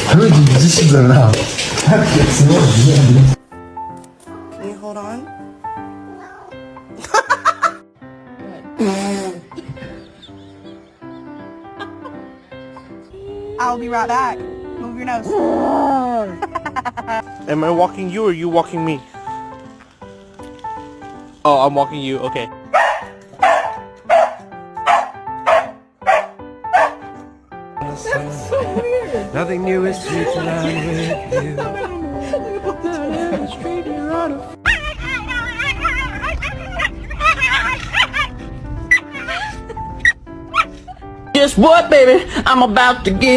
할머니 늦으시잖아. Can you hold on? I'll be right back. Move your nose. Am I walking you or you walking me? Oh, I'm walking you. Okay. That's so weird. Nothing new is sweet when I'm with you. Guess what, baby? I'm about to give